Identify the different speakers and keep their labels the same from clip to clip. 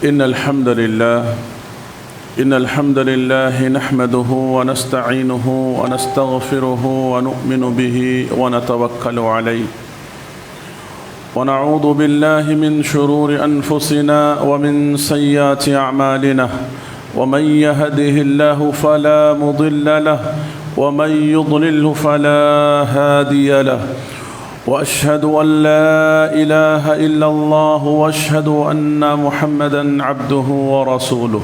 Speaker 1: إن الحمد لله نحمده ونستعينه ونستغفره ونؤمن به ونتوكل عليه ونعوذ بالله من شرور أنفسنا ومن سيئات أعمالنا ومن يهده الله فلا مضل له ومن يضلله فلا هادي له وأشهد أن لا إله إلا الله وأشهد أن محمدًا عبده ورسوله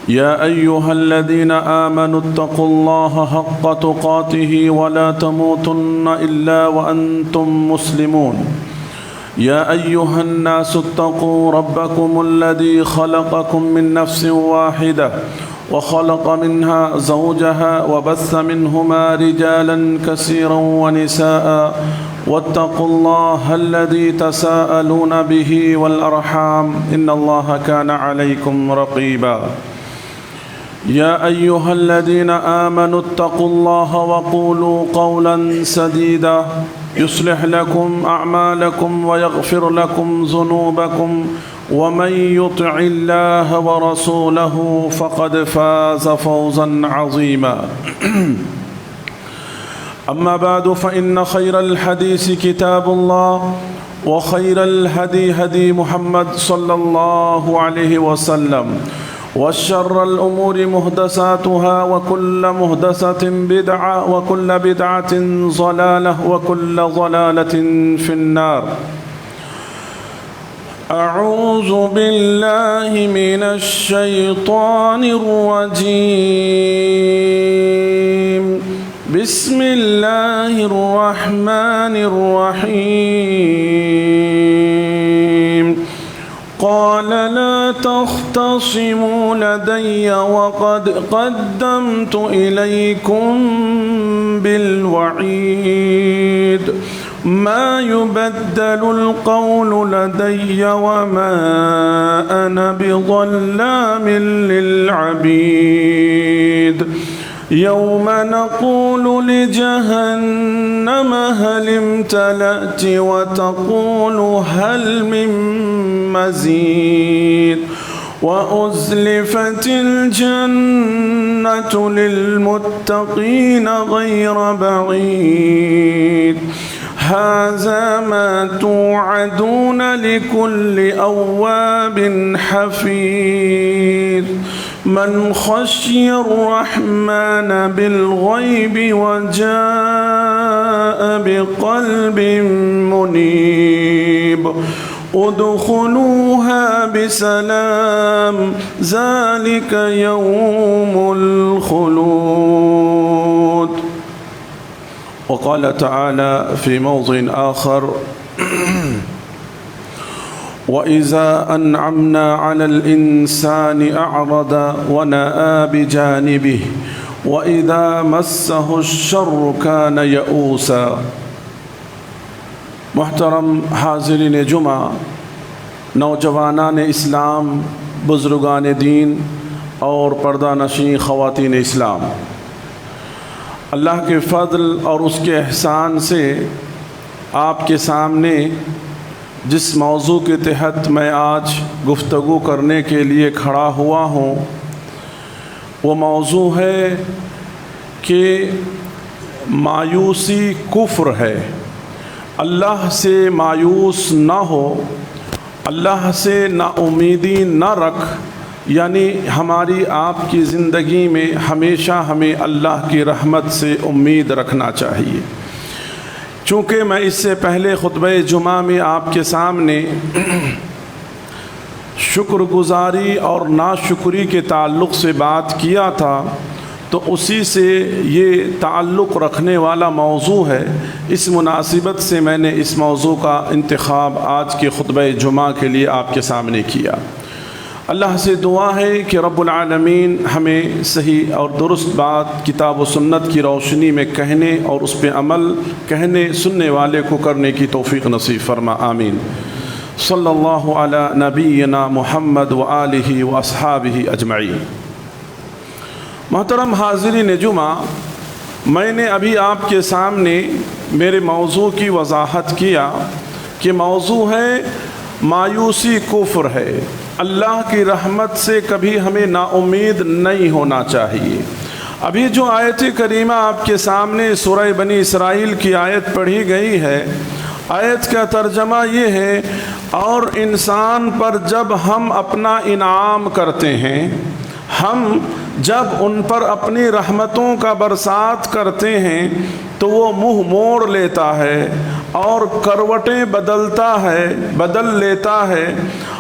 Speaker 1: يا أيها الذين آمنوا اتقوا الله حق تقاته ولا تموتن إلا وأنتم مسلمون يا أيها الناس اتقوا ربكم الذي خلقكم من نفس واحدة وخلق منها زوجها وبث منهما رجالا كثيرا ونساء واتقوا الله الذي تساءلون به والأرحام إن الله كان عليكم رقيبا يا أيها الذين آمنوا اتقوا الله وقولوا قولا سديدا يصلح لكم أعمالكم ويغفر لكم ذنوبكم ومن يطع الله ورسوله فقد فاز فوزا عظيما أما بعد فإن خير الحديث كتاب الله وخير الهدي هدي محمد صلى الله عليه وسلم وشر الأمور محدثاتها وكل محدثة بدعة وكل بدعة ضلالة وكل ضلالة في النار أعوذ بالله من الشيطان الرجيم بسم الله الرحمن الرحيم قال لا تختصموا لدي وقد قدمت إليكم بالوعيد ما يبدل القول لدي وما أنا بظلام للعبيد يوم نقول لجهنم هل امتلأت وتقول هل من مزيد وأزلفت الجنة للمتقين غير بعيد هذا ما توعدون لكل أواب حفيظ من خشي الرحمن بالغيب وجاء بقلب منيب ادخلوها بسلام ذلك يوم الخلود وقال تعالى في موضع آخر وإذا أنعمنا على الإنسان أعرض ونأى بجانبه وإذا مسه الشر كان يئوسا محترم حاضرین جمعہ، نوجوانان اسلام، بزرگان دین اور پردہ نشین خواتین اسلام، اللہ کے فضل اور اس کے احسان سے آپ کے سامنے جس موضوع کے تحت میں آج گفتگو کرنے کے لیے کھڑا ہوا ہوں وہ موضوع ہے کہ مایوسی کفر ہے۔ اللہ سے مایوس نہ ہو، اللہ سے نا امیدی نہ رکھ، یعنی ہماری آپ کی زندگی میں ہمیشہ ہمیں اللہ کی رحمت سے امید رکھنا چاہیے۔ چونکہ میں اس سے پہلے خطبہ جمعہ میں آپ کے سامنے شکر گزاری اور ناشکری کے تعلق سے بات کیا تھا، تو اسی سے یہ تعلق رکھنے والا موضوع ہے۔ اس مناسبت سے میں نے اس موضوع کا انتخاب آج کے خطبہ جمعہ کے لیے آپ کے سامنے کیا۔ اللہ سے دعا ہے کہ رب العالمین ہمیں صحیح اور درست بات کتاب و سنت کی روشنی میں کہنے اور اس پہ عمل کہنے سننے والے کو کرنے کی توفیق نصیب فرما، آمین۔ صلی اللہ علی نبینا محمد وآلہ واصحابہ اجمعین۔ محترم حاضرین جمعہ، میں نے ابھی آپ کے سامنے میرے موضوع کی وضاحت کیا کہ موضوع ہے مایوسی کفر ہے، اللہ کی رحمت سے کبھی ہمیں نا امید نہیں ہونا چاہیے۔ ابھی جو آیت کریمہ آپ کے سامنے سورہ بنی اسرائیل کی آیت پڑھی گئی ہے، آیت کا ترجمہ یہ ہے، اور انسان پر جب ہم اپنا انعام کرتے ہیں، ہم جب ان پر اپنی رحمتوں کا برسات کرتے ہیں تو وہ منہ موڑ لیتا ہے اور کروٹیں بدل لیتا ہے،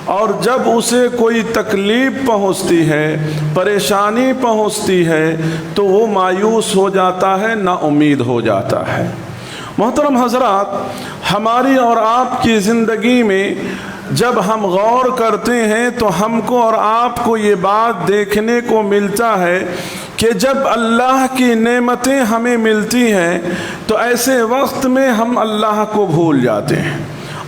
Speaker 1: اور جب اسے کوئی تکلیف پہنچتی ہے، پریشانی پہنچتی ہے تو وہ مایوس ہو جاتا ہے، نا امید ہو جاتا ہے۔ محترم حضرات، ہماری اور آپ کی زندگی میں جب ہم غور کرتے ہیں تو ہم کو اور آپ کو یہ بات دیکھنے کو ملتا ہے کہ جب اللہ کی نعمتیں ہمیں ملتی ہیں تو ایسے وقت میں ہم اللہ کو بھول جاتے ہیں۔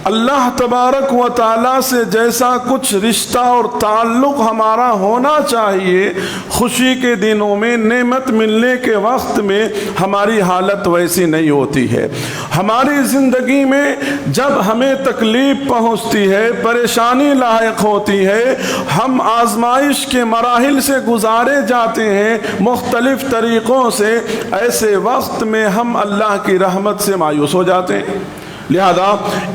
Speaker 1: اللہ تبارک و تعالیٰ سے جیسا کچھ رشتہ اور تعلق ہمارا ہونا چاہیے، خوشی کے دنوں میں، نعمت ملنے کے وقت میں ہماری حالت ویسی نہیں ہوتی ہے۔ ہماری زندگی میں جب ہمیں تکلیف پہنچتی ہے، پریشانی لاحق ہوتی ہے، ہم آزمائش کے مراحل سے گزارے جاتے ہیں مختلف طریقوں سے، ایسے وقت میں ہم اللہ کی رحمت سے مایوس ہو جاتے ہیں۔ لہذا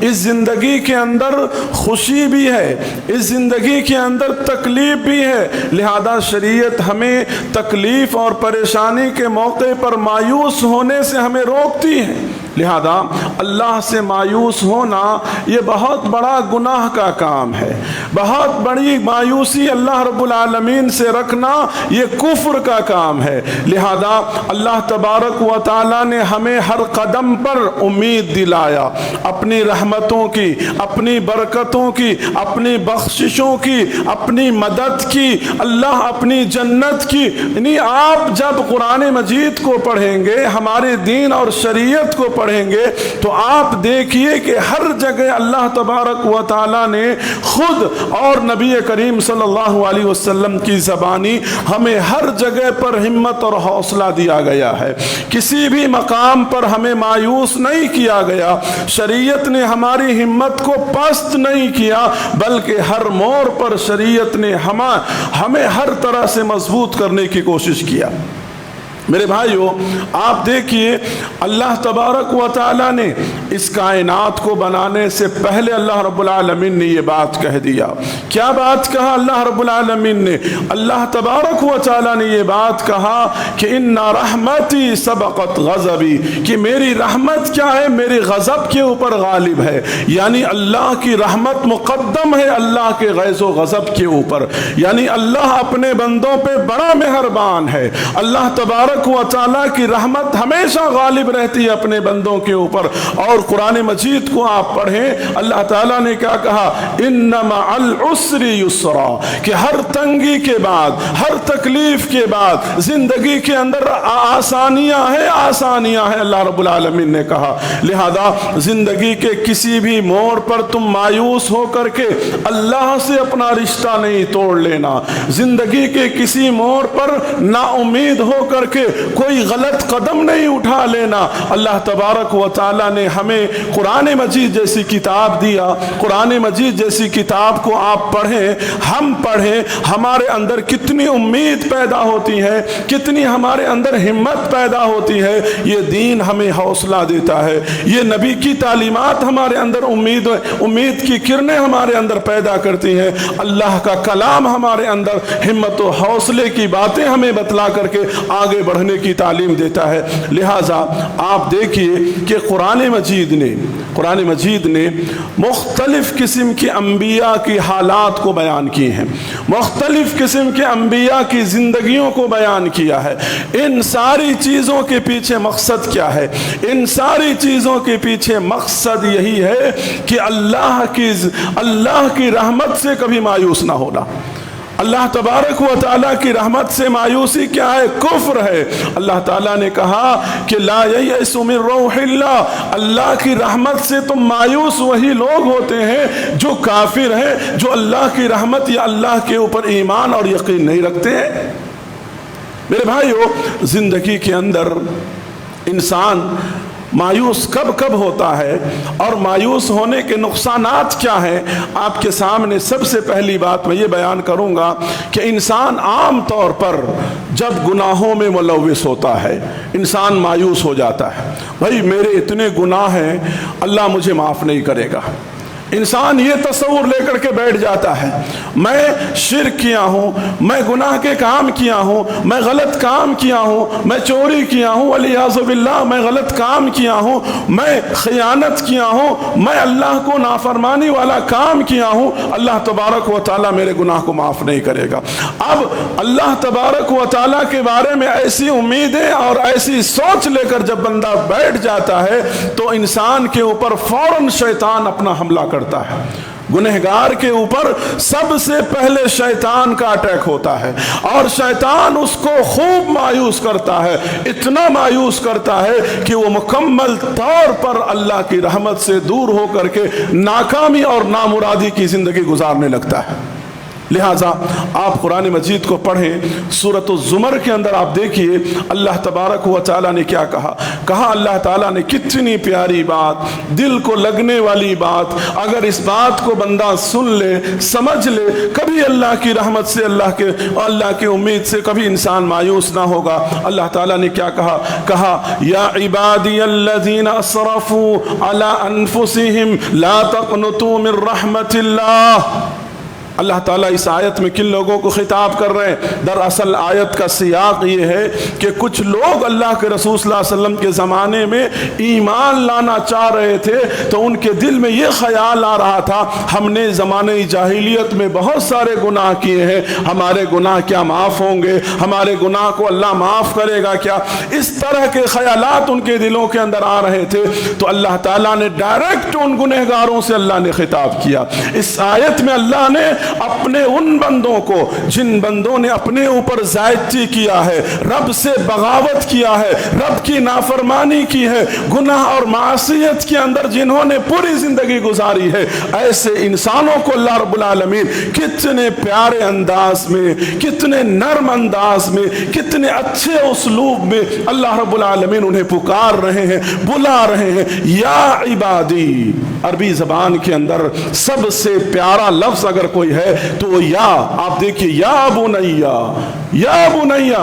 Speaker 1: اس زندگی کے اندر خوشی بھی ہے، اس زندگی کے اندر تکلیف بھی ہے، لہذا شریعت ہمیں تکلیف اور پریشانی کے موقع پر مایوس ہونے سے ہمیں روکتی ہے۔ لہذا اللہ سے مایوس ہونا یہ بہت بڑا گناہ کا کام ہے، بہت بڑی مایوسی اللہ رب العالمین سے رکھنا یہ کفر کا کام ہے۔ لہذا اللہ تبارک و تعالیٰ نے ہمیں ہر قدم پر امید دلایا، اپنی رحمتوں کی، اپنی برکتوں کی، اپنی بخششوں کی، اپنی مدد کی، اللہ اپنی جنت کی۔ یعنی آپ جب قرآن مجید کو پڑھیں گے، ہمارے دین اور شریعت کو پڑھیں گے تو آپ دیکھیے کہ ہر جگہ اللہ تبارک و تعالیٰ نے خود اور نبی کریم صلی اللہ علیہ وسلم کی زبانی ہمیں ہر جگہ پر ہمت اور حوصلہ دیا گیا ہے۔ کسی بھی مقام پر ہمیں مایوس نہیں کیا گیا، شریعت نے ہماری ہمت کو پست نہیں کیا، بلکہ ہر موڑ پر شریعت نے ہمیں ہر طرح سے مضبوط کرنے کی کوشش کیا۔ میرے بھائیو، آپ دیکھیے اللہ تبارک و تعالیٰ نے اس کائنات کو بنانے سے پہلے اللہ رب العالمین نے یہ بات کہہ دیا۔ کیا بات کہا اللہ رب العالمین نے؟ اللہ تبارک و تعالیٰ نے یہ بات کہا کہ ان رحمتی سبقت غضبی، کہ میری رحمت کیا ہے؟ میری غضب کے اوپر غالب ہے، یعنی اللہ کی رحمت مقدم ہے اللہ کے غیظ و غضب کے اوپر، یعنی اللہ اپنے بندوں پہ بڑا مہربان ہے۔ اللہ تبارک و تعالیٰ کی رحمت ہمیشہ غالب رہتی ہے اپنے بندوں کے اوپر۔ اور قرآن مجید کو آپ پڑھیں، اللہ تعالیٰ نے کیا کہا؟ ان مع العسر یسرا، کہ ہر تنگی کے بعد، ہر تکلیف کے بعد زندگی کے اندر آسانیاں ہیں، آسانیاں ہیں، اللہ رب العالمین نے کہا۔ لہذا زندگی کے کسی بھی موڑ پر تم مایوس ہو کر کے اللہ سے اپنا رشتہ نہیں توڑ لینا، زندگی کے کسی موڑ پر نا امید ہو کر کے کوئی غلط قدم نہیں اٹھا لینا۔ اللہ تبارک و تعالیٰ نے ہمیں قرآن مجید جیسی کتاب دیا، قرآن مجید جیسی کتاب کو آپ پڑھیں، ہم پڑھیں، ہمارے اندر کتنی امید پیدا ہوتی ہے، کتنی ہمارے اندر ہمت پیدا ہوتی ہے۔ یہ دین ہمیں حوصلہ دیتا ہے، یہ نبی کی تعلیمات ہمارے اندر امید کی کرنیں ہمارے اندر پیدا کرتی ہیں، اللہ کا کلام ہمارے اندر ہمت و حوصلے کی باتیں ہمیں بتلا کر کے آگے بڑھنے کی تعلیم دیتا ہے۔ لہٰذا آپ دیکھیے کہ قرآن مجید نے مختلف قسم کے انبیاء کی حالات کو بیان کیے ہیں، مختلف قسم کے انبیاء کی زندگیوں کو بیان کیا ہے۔ ان ساری چیزوں کے پیچھے مقصد کیا ہے؟ ان ساری چیزوں کے پیچھے مقصد یہی ہے کہ اللہ کی رحمت سے کبھی مایوس نہ ہونا۔ اللہ تبارک و تعالیٰ کی رحمت سے مایوسی کیا ہے؟ کفر ہے۔ اللہ تعالیٰ نے کہا کہ لا یئس من روح اللہ، اللہ کی رحمت سے تم مایوس وہی لوگ ہوتے ہیں جو کافر ہیں، جو اللہ کی رحمت یا اللہ کے اوپر ایمان اور یقین نہیں رکھتے ہیں۔ میرے بھائیو، زندگی کے اندر انسان मायूस कब कब होता है और मायूस होने के नुकसानात क्या हैं, आपके सामने सबसे पहली बात मैं ये बयान करूँगा कि इंसान आम तौर पर जब गुनाहों में मुलव्विस होता है इंसान मायूस हो जाता है। भाई मेरे इतने गुनाह हैं, अल्लाह मुझे माफ़ नहीं करेगा। इंसान ये तस्वुर लेकर के बैठ जाता है, मैं शिर्क किया हूँ, मैं गुनाह के काम किया हूँ, मैं गलत काम किया हूँ, मैं चोरी किया हूँ, वलियाज़ु बिल्लाह मैं गलत काम किया हूँ, मैं खयानत किया हूँ, मैं अल्लाह को नाफरमानी वाला काम किया हूँ, अल्लाह तबारक व तआला मेरे गुनाह को माफ़ नहीं करेगा। अब अल्लाह तबारक व तआला के बारे में ऐसी उम्मीदें और ऐसी सोच लेकर जब बंदा बैठ जाता है तो इंसान के ऊपर फौरन शैतान अपना हमला करता है। गुनहगार के ऊपर सबसे पहले शैतान का अटैक होता है और शैतान उसको खूब मायूस करता है, इतना मायूस करता है कि वो मुकम्मल तौर पर अल्लाह की रहमत से दूर होकर के नाकामी और नामुरादी की जिंदगी गुजारने लगता है। लिहाजा आप कुरान मजीद को पढ़ें, सूरत ज़ुमर के अंदर आप देखिए अल्लाह तबारक व तआला ने क्या कहा अल्लाह ताला ने कितनी प्यारी बात, दिल को लगने वाली बात, अगर इस बात को बंदा सुन ले, समझ ले, कभी अल्लाह की रहमत से, अल्लाह की उम्मीद से कभी इंसान मायूस ना होगा। अल्लाह ताला ने क्या कहा या इबादियल्लज़ीना असरफू अला अनफुसिहिम ला तक़नतू मिन रहमतिल्लाह। अल्लाह ताला इस आयत में किन लोगों को खिताब कर रहे हैं? दरअसल आयत का सियाक ये है कि कुछ लोग अल्लाह के रसूल सल्लल्लाहु अलैहि वसल्लम के ज़माने में ईमान लाना चाह रहे थे तो उनके दिल में ये ख्याल आ रहा था हमने ज़माने जाहिलियत में बहुत सारे गुनाह किए हैं, हमारे गुनाह क्या माफ़ होंगे, हमारे गुनाह को अल्लाह माफ़ करेगा क्या? इस तरह के ख्यालात उनके दिलों के अंदर आ रहे थे तो अल्लाह ताला ने डायरेक्ट उन गुनहगारों से अल्लाह ने खिताब किया। इस आयत में अल्लाह ने अपने उन बंदों को जिन बंदों ने अपने ऊपर ज़्यादती किया है, रब से बगावत किया है, रब की नाफरमानी की है, गुनाह और मासियत के अंदर जिन्होंने पूरी जिंदगी गुजारी है, ऐसे इंसानों को अल्लाह रब्बुल आलमीन कितने प्यारे अंदाज में, कितने नर्म अंदाज में, कितने अच्छे उसलूब में अल्लाह रब्बुल आलमीन उन्हें पुकार रहे हैं, बुला रहे हैं। या इबादी, अरबी ज़बान के अंदर सबसे प्यारा लफ्ज़ अगर कोई है तो वो या, आप देखिए या बुनैया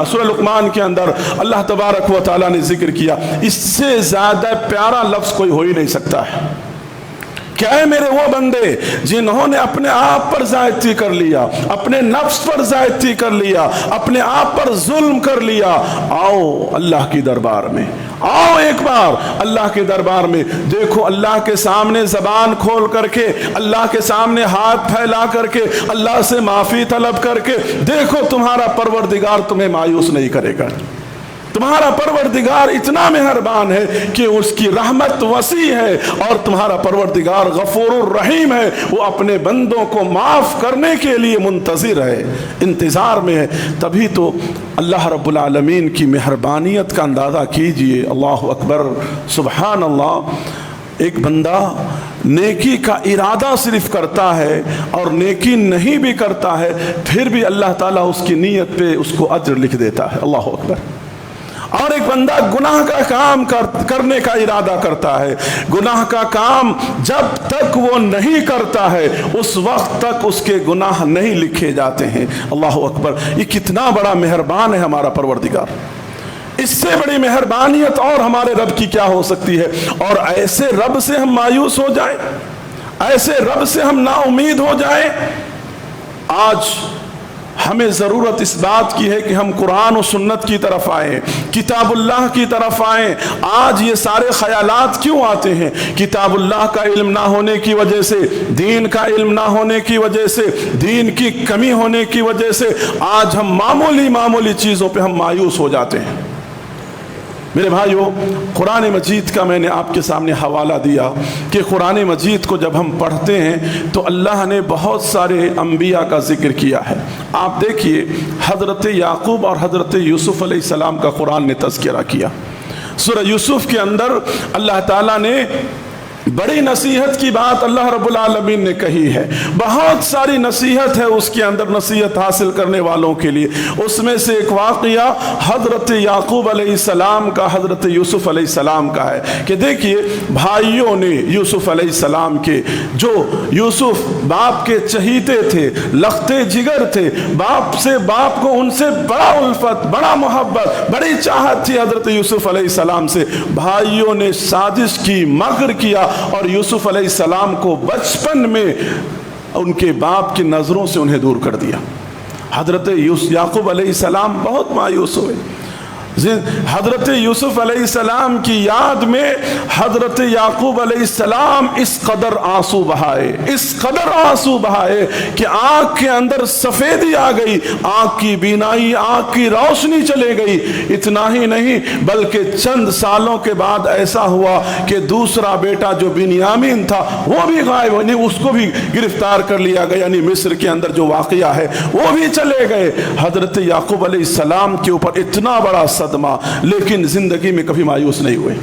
Speaker 1: सूरह लुक़मान के अंदर अल्लाह तबारक व तआला ने जिक्र किया, इससे ज़्यादा प्यारा लफ्ज़ कोई हो ही नहीं सकता है। क्या है मेरे वो बंदे जिन्होंने अपने आप पर ज़्यादती कर लिया, अपने नफ्स पर ज़्यादती कर लिया, अपने आप पर जुल्म कर लिया, आओ अल्लाह की दरबार में, आओ एक बार अल्लाह के दरबार में, देखो अल्लाह के सामने ज़बान खोल करके, अल्लाह के सामने हाथ फैला करके, अल्लाह से माफ़ी तलब करके देखो, तुम्हारा परवरदिगार तुम्हें मायूस नहीं करेगा। तुम्हारा परवरदिगार इतना मेहरबान है कि उसकी रहमत वसी है और तुम्हारा परवरदिगार गफूरुर रहीम है, वो अपने बंदों को माफ़ करने के लिए मुंतज़िर है, इंतज़ार में है। तभी तो अल्लाह रब्बुल आलमीन की मेहरबानियत का अंदाज़ा कीजिए। अल्लाहु अकबर, सुबहान अल्लाह। एक बंदा नेकी का इरादा सिर्फ करता है और नेकी नहीं भी करता है, फिर भी अल्लाह ताला उसकी नीयत पे उसको अज्र लिख देता है। अल्लाहु अकबर। और एक बंदा गुनाह का काम करने का इरादा करता है, गुनाह का काम जब तक वो नहीं करता है उस वक्त तक उसके गुनाह नहीं लिखे जाते हैं। अल्लाह अकबर। ये कितना बड़ा मेहरबान है हमारा परवरदिगार, इससे बड़ी मेहरबानियत और हमारे रब की क्या हो सकती है। और ऐसे रब से हम मायूस हो जाएं, ऐसे रब से हम नाउमीद हो जाएं। आज हमें ज़रूरत इस बात की है कि हम कुरान और सुन्नत की तरफ आएँ, किताबुल्लाह की तरफ आएँ। आज ये सारे ख़यालात क्यों आते हैं? किताबुल्लाह का इल्म ना होने की वजह से, दीन का इल्म ना होने की वजह से, दीन की कमी होने की वजह से आज हम मामूली चीज़ों पे हम मायूस हो जाते हैं। मेरे भाइयों, कुरान मजीद का मैंने आपके सामने हवाला दिया कि कुरान मजीद को जब हम पढ़ते हैं तो अल्लाह ने बहुत सारे अंबिया का जिक्र किया है। आप देखिए, हज़रत याकूब और हज़रत यूसुफ़ अलैहिस्सलाम का कुरान ने तज़किरा किया। सूरह यूसुफ़ के अंदर अल्लाह ताला ने बड़ी नसीहत की बात अल्लाह रब्बुल आलमीन ने कही है। बहुत सारी नसीहत है उसके अंदर, नसीहत हासिल करने वालों के लिए। उसमें से एक वाक़या हज़रत याक़ूब अलैहिस्सलाम का, हज़रत यूसुफ़ अलैहिस्सलाम का है कि देखिए भाइयों ने यूसुफ़ अलैहिस्सलाम के, जो यूसुफ़ बाप के चहीते थे, लखते जिगर थे, बाप को उनसे बड़ा उल्फत, बड़ा मोहब्बत, बड़ी चाहत थी हज़रत यूसुफ़ अलैहिस्सलाम से। भाइयों ने साजिश की, मकर किया और यूसुफ अलैहिस्सलाम को बचपन में उनके बाप की नज़रों से उन्हें दूर कर दिया। हज़रत याक़ूब अलैहिस्सलाम बहुत मायूस हुए। हज़रत यूसुफ अलैहिस्सलाम की याद में हज़रत याक़ूब अलैहिस्सलाम इस कदर आंसू बहाए, इस कदर आंसू बहाए कि आँख के अंदर सफ़ेदी आ गई, आँख की बीनाई, आँख की रोशनी चले गई। इतना ही नहीं बल्कि चंद सालों के बाद ऐसा हुआ कि दूसरा बेटा जो बिन्यामीन था वो भी गायब, नहीं उसको भी गिरफ्तार कर लिया गया, यानी मिस्र के अंदर जो वाक़या है वो भी चले गए। हज़रत याक़ूब अलैहिस्सलाम के ऊपर इतना बड़ा सदमा, लेकिन जिंदगी में कभी मायूस नहीं हुए,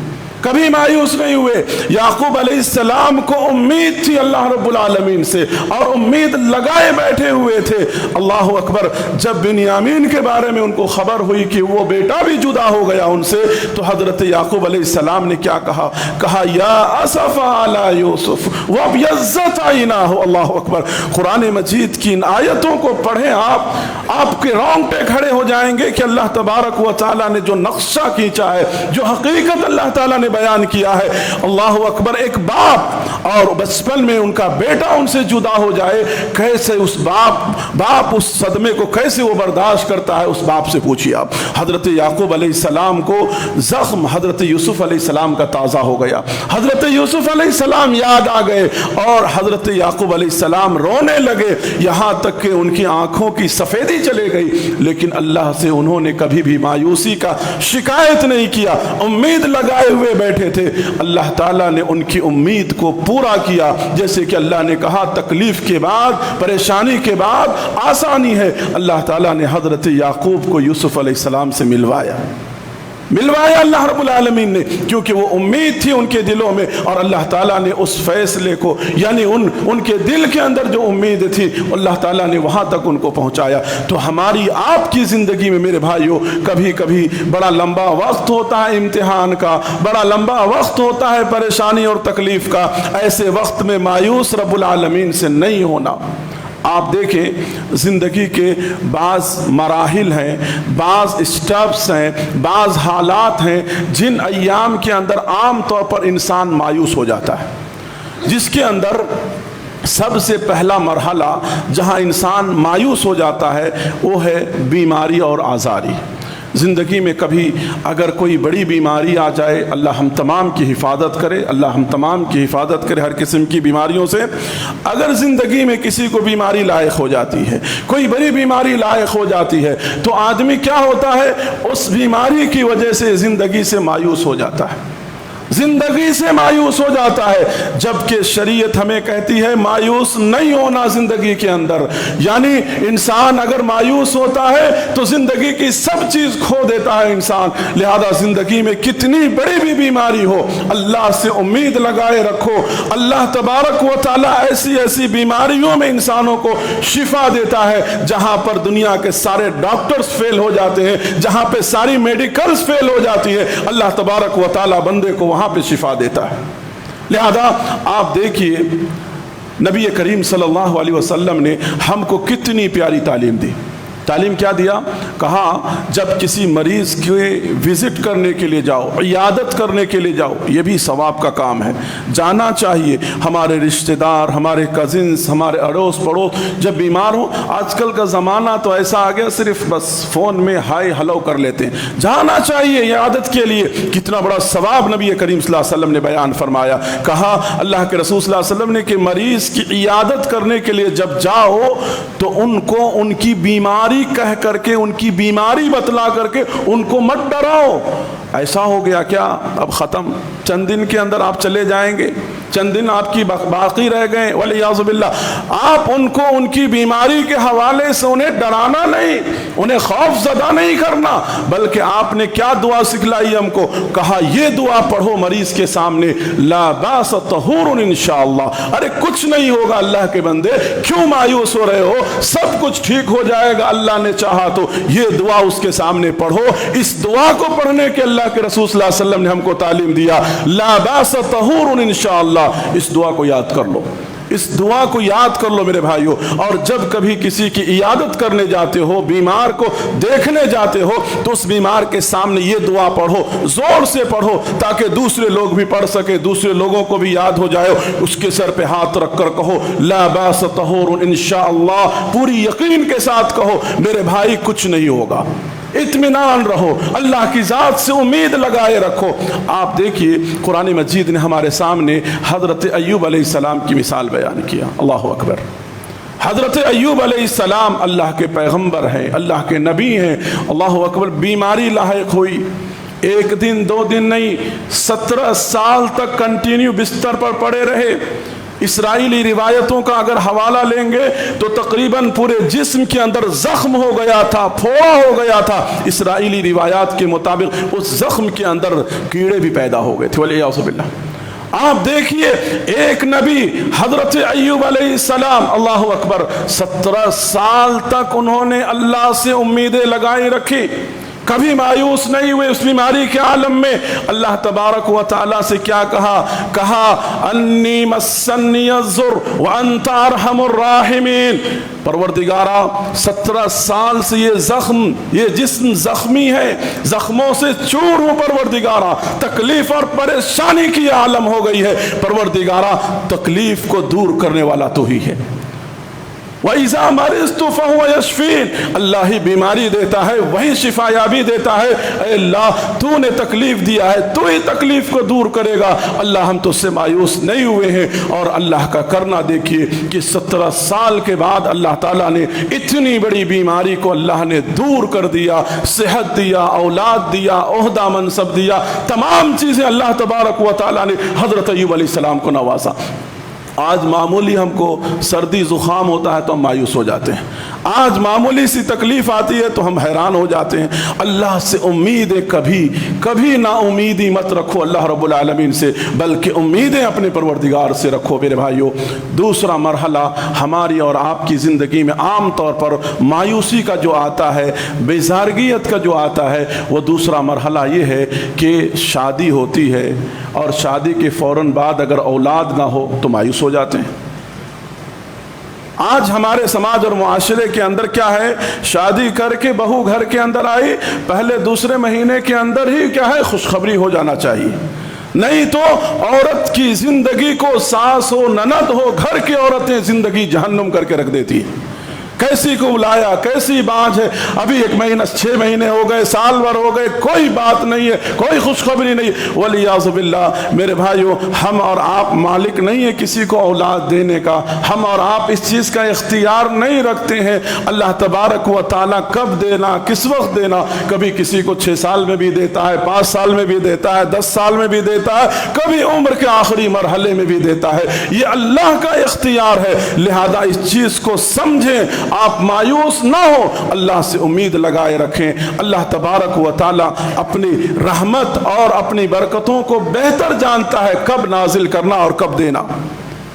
Speaker 1: कभी मायूस नहीं हुए। याक़ूब अलैहिस्सलाम को उम्मीद थी अल्लाह रब्बुल आलमीन से और उम्मीद लगाए बैठे हुए थे। अल्लाह अकबर। जब बिन्यामीन के बारे में उनको खबर हुई कि वो बेटा भी जुदा हो गया उनसे, तो हज़रत याक़ूब अलैहिस्सलाम ने क्या कहा या असफ़ा अला यूसुफ वब्यज़्ज़त ऐनाहु। अल्लाह अकबर। कुरान मजीद की इन आयतों को पढ़ें आप, आपके रोंगटे खड़े हो जाएंगे कि अल्लाह तबारक व तआला ने जो नक्शा खींचा है, जो हकीकत अल्लाह ताला ने बयान किया है। अल्लाह अकबर। एक बाप और बचपन में उनका बेटा उनसे जुदा हो जाए, कैसे उस बाप उस सदमे को कैसे वो बर्दाश्त करता है, उस बाप से पूछिए आप। हज़रत याक़ूब अलैहिस्सलाम को ज़ख्म हज़रत यूसुफ़ अलैहिस्सलाम का ताज़ा हो गया। हज़रत यूसुफ़ अलैहिस्सलाम याद आ गए और हज़रत याक़ूब अलैहिस्सलाम रोने लगे, यहाँ तक कि उनकी आँखों की सफ़ेदी चले गई। लेकिन अल्लाह से उन्होंने कभी भी मायूसी का शिकायत नहीं किया, उम्मीद लगाए हुए बैठे थे। अल्लाह ताला ने उनकी उम्मीद को पूरा किया। जैसे कि अल्लाह ने कहा तकलीफ के बाद, परेशानी के बाद आसानी है। अल्लाह ताला ने हज़रत याक़ूब को यूसुफ़ अलैहिस्सलाम से मिलवाया अल्लाह रब्बुल आलमीन ने, क्योंकि वो उम्मीद थी उनके दिलों में और अल्लाह ताला ने उस फैसले को, यानी उनके दिल के अंदर जो उम्मीद थी अल्लाह ताला ने वहाँ तक उनको पहुँचाया। तो हमारी आपकी ज़िंदगी में मेरे भाइयों कभी कभी बड़ा लंबा वक्त होता है इम्तिहान का, बड़ा लंबा वक्त होता है परेशानी और तकलीफ़ का। ऐसे वक्त में मायूस रब्बुल आलमीन से नहीं होना। आप देखें ज़िंदगी के बाज़ मराहिल हैं, बाज़ स्टेप्स हैं, बाज़ हालात हैं जिन अय्याम के अंदर आम तौर पर इंसान मायूस हो जाता है, जिसके अंदर सबसे पहला मरहला जहां इंसान मायूस हो जाता है वो है बीमारी और आज़ारी। ज़िंदगी में कभी अगर कोई बड़ी बीमारी आ जाए, अल्लाह हम तमाम की हिफाजत करे, अल्लाह हम तमाम की हिफाजत करे हर किस्म की बीमारियों से। अगर ज़िंदगी में किसी को बीमारी लायक हो जाती है, कोई बड़ी बीमारी लायक हो जाती है, तो आदमी क्या होता है, उस बीमारी की वजह से ज़िंदगी से मायूस हो जाता है, जिंदगी से मायूस हो जाता है। जबकि शरीयत हमें कहती है मायूस नहीं होना जिंदगी के अंदर, यानी इंसान अगर मायूस होता है तो जिंदगी की सब चीज खो देता है इंसान। लिहाजा जिंदगी में कितनी बड़ी भी बीमारी हो, अल्लाह से उम्मीद लगाए रखो। अल्लाह तबारक व तआला ऐसी ऐसी बीमारियों में इंसानों को शिफा देता है जहां पर दुनिया के सारे डॉक्टर्स फेल हो जाते हैं, जहां पे सारी मेडिकल्स फेल हो जाती है, अल्लाह तबारक व तआला बंदे को वहां पे शिफा देता है। लिहाजा आप देखिए नबी करीम सल्लल्लाहु अलैहि वसल्लम ने हमको कितनी प्यारी तालीम दी। तालीम क्या दिया? कहा जब किसी मरीज़ के विज़िट करने के लिए जाओ, इयादत करने के लिए जाओ, ये भी सवाब का काम है, जाना चाहिए। हमारे रिश्तेदार, हमारे कज़िन्स, हमारे अड़ोस पड़ोस जब बीमार हो, आजकल का ज़माना तो ऐसा आ गया सिर्फ बस फ़ोन में हाय हेलो कर लेते हैं। जाना चाहिए इयादत के लिए, कितना बड़ा सवाब नबी करीम सल्लल्लाहु अलैहि वसल्लम ने बयान फरमाया। कहा अल्लाह के रसूल सल्लल्लाहु अलैहि वसल्लम ने कि मरीज़ की इयादत करने के लिए जब जाओ तो उनको उनकी बीमारी बीमारी कह करके, उनकी बीमारी बतला करके उनको मत डराओ। ऐसा हो गया क्या, अब ख़त्म, चंद दिन के अंदर आप चले जाएंगे, चंद दिन आपकी बाकी रह गए, वलियाज़ु बिल्लाह। आप उनको उनकी बीमारी के हवाले से उन्हें डराना नहीं, उन्हें खौफ ज़दा नहीं करना, बल्कि आपने क्या दुआ सिखलाई हमको, कहा ये दुआ पढ़ो मरीज के सामने, ला बास तहूरुन इंशाअल्लाह। अरे कुछ नहीं होगा अल्लाह के बंदे, क्यों मायूस हो रहे हो, सब कुछ ठीक हो जाएगा अल्लाह ने चाहा तो। ये दुआ उसके सामने पढ़ो। इस दुआ को पढ़ने के अल्लाह के रसूल सल्लल्लाहु अलैहि वसल्लम ने हमको तालीम दिया, ला बास तहूरुन इंशाअल्लाह। इस दुआ को याद कर लो, इस दुआ को याद कर लो मेरे भाइयों। और जब कभी किसी की इयादत करने जाते हो, बीमार को देखने जाते हो, तो उस बीमार के सामने ये दुआ पढ़ो, जोर से पढ़ो, ताकि दूसरे लोग भी पढ़ सके, दूसरे लोगों को भी याद हो जाए। उसके सर पे हाथ रखकर कहो, ला बास तहूरुन इंशाअल्लाह, पूरी यकीन के साथ कहो मेरे भाई कुछ नहीं होगा, इत्मीनान रहो, अल्लाह की ज़ात से उम्मीद लगाए रखो। आप देखिए कुरान मजीद ने हमारे सामने हज़रत अय्यूब अलैहिस्सलाम की मिसाल बयान किया। अल्लाह अकबर। हज़रत अय्यूब अलैहिस्सलाम अल्लाह के पैगंबर हैं, अल्लाह के नबी हैं। अल्लाह अकबर। बीमारी लायक हुई, एक दिन दो दिन नहीं, 17 साल तक कंटिन्यू बिस्तर पर पड़े रहे। इसराइली रिवायतों का अगर हवाला लेंगे तो तकरीबन पूरे जिस्म के अंदर जख्म हो गया था, फोड़ा हो गया था। इसराइली रिवायात के मुताबिक उस जख्म के अंदर कीड़े भी पैदा हो गए थे, वलियाज़ु बिल्लाह। आप देखिए एक नबी हजरत अय्यूब अलैहिस्सलाम, अल्लाह अकबर, 17 साल तक उन्होंने अल्लाह से उम्मीदें लगाई रखी, कभी मायूस नहीं हुए। उस बीमारी के आलम में अल्लाह तबारक व तआला से क्या कहा अन्नी मस्सन्नी अज़्ज़ुर व अंता अरहमुर राहिमीन। परवरदिगारा 17 साल से ये जिस्म जख्मी है, जख्मों से चूर हूँ परवरदिगारा, तकलीफ और परेशानी की आलम हो गई है परवरदिगारा, तकलीफ को दूर करने वाला तो ही है। वइज़ा मरिज़्तु फहुव यशफ़ीन, अल्लाह ही बीमारी देता है, वही शिफायाबी देता है। अल्लाह तूने तकलीफ दिया है, तू ही तकलीफ को दूर करेगा। अल्लाह हम तो उससे मायूस नहीं हुए हैं। और अल्लाह का करना देखिए कि 17 साल के बाद अल्लाह ताला ने इतनी बड़ी बीमारी को अल्लाह ने दूर कर दिया, सेहत दिया, औलाद दिया, ओहदा मनसब दिया, तमाम चीज़ें अल्लाह तबारक व तआला ने हज़रत अय्यूब अलैहिस्सलाम को नवाजा। आज मामूली हमको सर्दी ज़ुकाम होता है तो हम मायूस हो जाते हैं, आज मामूली सी तकलीफ़ आती है तो हम हैरान हो जाते हैं। अल्लाह से उम्मीदें कभी ना उम्मीदी मत रखो अल्लाह रब्बुल आलमीन से, बल्कि उम्मीदें अपने परवरदिगार से रखो मेरे भाइयों। दूसरा मरहला हमारी और आपकी ज़िंदगी में आम तौर पर मायूसी का जो आता है, बेज़ारगियत का जो आता है, वो दूसरा मरहला ये है कि शादी होती है और शादी के फ़ौरन बाद अगर औलाद ना हो तो मायूस हो जाते हैं। आज हमारे समाज और मुआशरे के अंदर क्या है, शादी करके बहू घर के अंदर आई, पहले दूसरे महीने के अंदर ही क्या है खुशखबरी हो जाना चाहिए, नहीं तो औरत की जिंदगी को सास हो ननद हो घर की औरतें जिंदगी जहन्नुम करके रख देती है। कैसी को बुलाया, कैसी बात है, अभी 1 महीना 6 महीने हो गए, साल भर हो गए, कोई बात नहीं है, कोई खुशखबरी नहीं। वलियाज़ु बिल्लाह मेरे भाइयों, हम और आप मालिक नहीं है किसी को औलाद देने का, हम और आप इस चीज़ का इख्तियार नहीं रखते हैं। अल्लाह तबारक व तआला कब देना, किस वक्त देना, कभी किसी को 6 साल में भी देता है, 5 साल में भी देता है, 10 साल में भी देता है, कभी उम्र के आखिरी मरहले में भी देता है। ये अल्लाह का इख्तियार है, लिहाजा इस चीज़ को समझें, आप मायूस ना हो, अल्लाह से उम्मीद लगाए रखें। अल्लाह तबारक व तआला अपनी रहमत और अपनी बरकतों को बेहतर जानता है कब नाजिल करना और कब देना।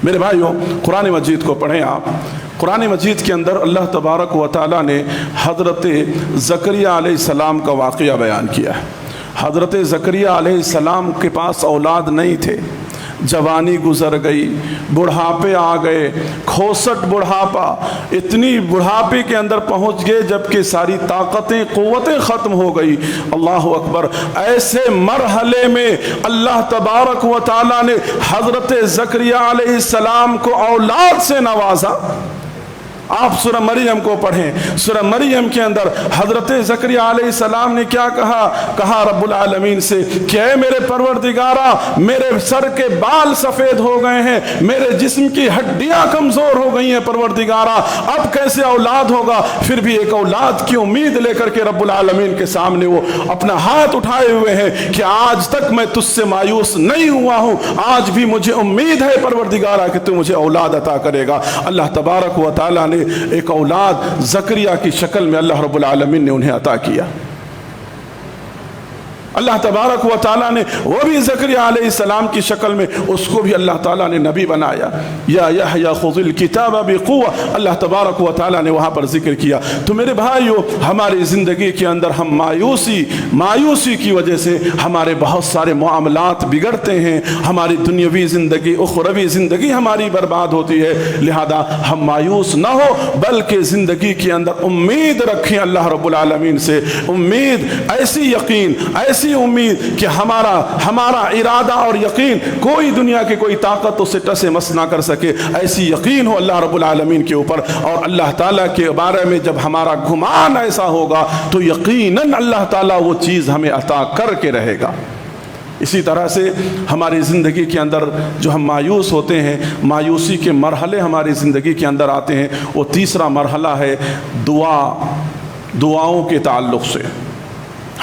Speaker 1: मेरे भाइयों, कुरान मजीद को पढ़ें आप। कुरान मजीद के अंदर अल्लाह तबारक व तआला ने हज़रत ज़करिया अलैहिस्सलाम का वाक़या बयान किया है। हज़रत ज़करिया अलैहिस्सलाम के पास औलाद नहीं थे, जवानी गुजर गई, बुढ़ापे आ गए, खोसट बुढ़ापा, इतनी बुढ़ापे के अंदर पहुंच गए जबकि सारी ताकतें क़ुव्वतें ख़त्म हो गई। अल्लाह अकबर। ऐसे मरहले में अल्लाह तबारक व तआला ने हज़रत ज़करिया अलैहिस्सलाम को औलाद से नवाजा। آپ سورہ مریم کو پڑھیں، سورہ مریم کے اندر حضرت زکریا علیہ السلام نے کیا کہا رب العالمین سے کہ اے میرے پروردگارا، میرے سر کے بال سفید ہو گئے ہیں، میرے جسم کی ہڈیاں کمزور ہو گئی ہیں پروردگارا، اب کیسے اولاد ہوگا؟ پھر بھی ایک اولاد کی امید لے کر کے رب العالمین کے سامنے وہ اپنا ہاتھ اٹھائے ہوئے ہیں کہ آج تک میں تجھ سے مایوس نہیں ہوا ہوں، آج بھی مجھے امید ہے پروردگارا کہ تو مجھے اولاد عطا کرے گا۔ اللہ تبارک و تعالیٰ نے ایک اولاد زکریا کی شکل میں اللہ رب العالمین نے انہیں عطا کیا۔ اللہ تبارک و تعالیٰ نے وہ بھی زکریا علیہ السلام کی شکل میں اس کو بھی اللہ تعالیٰ نے نبی بنایا۔ یا یحییٰ خذ الکتاب بقوہ، اللہ تبارک و تعالیٰ نے وہاں پر ذکر کیا۔ تو میرے بھائیو، ہماری زندگی کے اندر ہم مایوسی کی وجہ سے ہمارے بہت سارے معاملات بگڑتے ہیں، ہماری دنیاوی زندگی، اخروی زندگی ہماری برباد ہوتی ہے۔ لہذا ہم مایوس نہ ہو بلکہ زندگی کے اندر امید رکھیں اللہ رب العالمین سے، امید، ایسی یقین، ایسی امید کہ ہمارا ارادہ اور یقین کوئی دنیا کی کوئی طاقت اسے ٹس مس نہ کر سکے، ایسی یقین ہو اللہ رب العالمین کے اوپر۔ اور اللہ تعالیٰ کے بارے میں جب ہمارا گمان ایسا ہوگا تو یقیناً اللہ تعالیٰ وہ چیز ہمیں عطا کر کے رہے گا۔ اسی طرح سے ہماری زندگی کے اندر جو ہم مایوس ہوتے ہیں، مایوسی کے مرحلے ہماری زندگی کے اندر آتے ہیں، وہ تیسرا مرحلہ ہے دعاؤں کے تعلق سے۔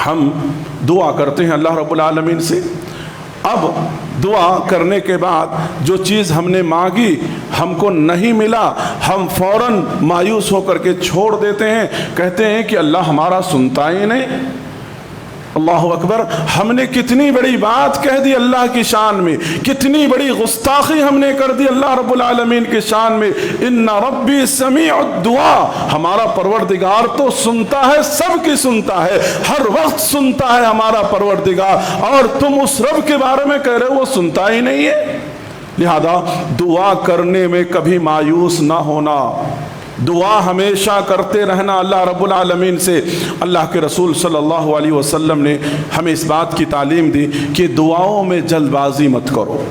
Speaker 1: ہم دعا کرتے ہیں اللہ رب العالمین سے، اب دعا کرنے کے بعد جو چیز ہم نے مانگی ہم کو نہیں ملا، ہم فوراً مایوس ہو کر کے چھوڑ دیتے ہیں، کہتے ہیں کہ اللہ ہمارا سنتا ہی نہیں۔ اللہ اکبر، ہم نے کتنی بڑی بات کہہ دی اللہ کی شان میں، کتنی بڑی گستاخی ہم نے کر دی اللہ رب العالمین کی شان میں۔ ان ربی سمیع الدعاء، ہمارا پروردگار تو سنتا ہے، سب کی سنتا ہے، ہر وقت سنتا ہے ہمارا پروردگار، اور تم اس رب کے بارے میں کہہ رہے ہو وہ سنتا ہی نہیں ہے۔ لہذا دعا کرنے میں کبھی مایوس نہ ہونا، دعا ہمیشہ کرتے رہنا اللہ رب العالمین سے۔ اللہ کے رسول صلی اللہ علیہ وسلم نے ہمیں اس بات کی تعلیم دی کہ دعاؤں میں جلد بازی مت کرو،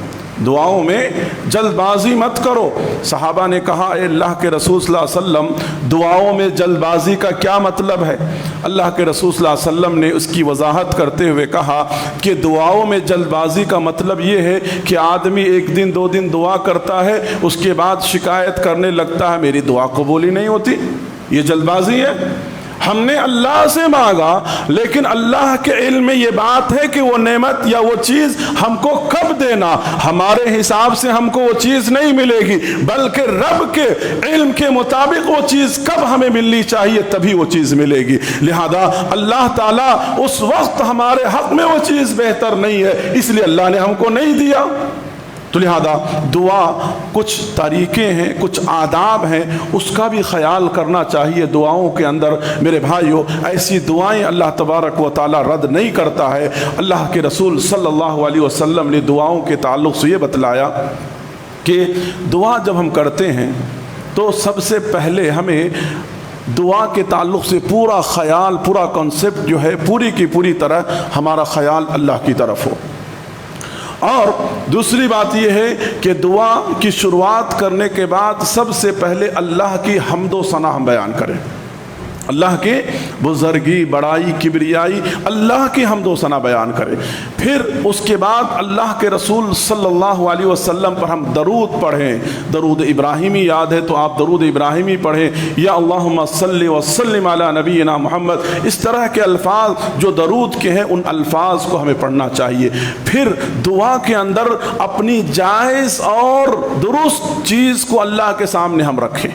Speaker 1: دعاؤں میں جلد بازی مت کرو۔ صحابہ نے کہا اے اللہ کے رسول صلی اللہ علیہ وسلم، دعاؤں میں جلد بازی کا کیا مطلب ہے؟ اللہ کے رسول صلی اللہ علیہ وسلم نے اس کی وضاحت کرتے ہوئے کہا کہ دعاؤں میں جلد بازی کا مطلب یہ ہے کہ آدمی ایک دن دو دن دعا کرتا ہے، اس کے بعد شکایت کرنے لگتا ہے میری دعا قبول ہی نہیں ہوتی، یہ جلد بازی ہے۔ ہم نے اللہ سے مانگا لیکن اللہ کے علم میں یہ بات ہے کہ وہ نعمت یا وہ چیز ہم کو کب دینا، ہمارے حساب سے ہم کو وہ چیز نہیں ملے گی، بلکہ رب کے علم کے مطابق وہ چیز کب ہمیں ملنی چاہیے تبھی وہ چیز ملے گی۔ لہذا اللہ تعالیٰ اس وقت ہمارے حق میں وہ چیز بہتر نہیں ہے، اس لیے اللہ نے ہم کو نہیں دیا۔ تو لہذا دعا کچھ طریقے ہیں، کچھ آداب ہیں، اس کا بھی خیال کرنا چاہیے دعاؤں کے اندر۔ میرے بھائیو، ایسی دعائیں اللہ تبارک و تعالیٰ رد نہیں کرتا ہے۔ اللہ کے رسول صلی اللہ علیہ وسلم نے دعاؤں کے تعلق سے یہ بتلایا کہ دعا جب ہم کرتے ہیں تو سب سے پہلے ہمیں دعا کے تعلق سے پورا خیال، پورا کنسپٹ جو ہے پوری کی پوری طرح ہمارا خیال اللہ کی طرف ہو۔ اور دوسری بات یہ ہے کہ دعا کی شروعات کرنے کے بعد سب سے پہلے اللہ کی حمد و ثنا ہم بیان کریں، اللہ کی بزرگی، بڑائی، کبریائی، اللہ کی حمد و ثنا بیان کریں۔ پھر اس کے بعد اللہ کے رسول صلی اللہ علیہ وسلم پر ہم درود پڑھیں، درود ابراہیمی یاد ہے تو آپ درود ابراہیمی پڑھیں، یا اللہم صلی وسلم علی نبینا محمد، اس طرح کے الفاظ جو درود کے ہیں ان الفاظ کو ہمیں پڑھنا چاہیے۔ پھر دعا کے اندر اپنی جائز اور درست چیز کو اللہ کے سامنے ہم رکھیں،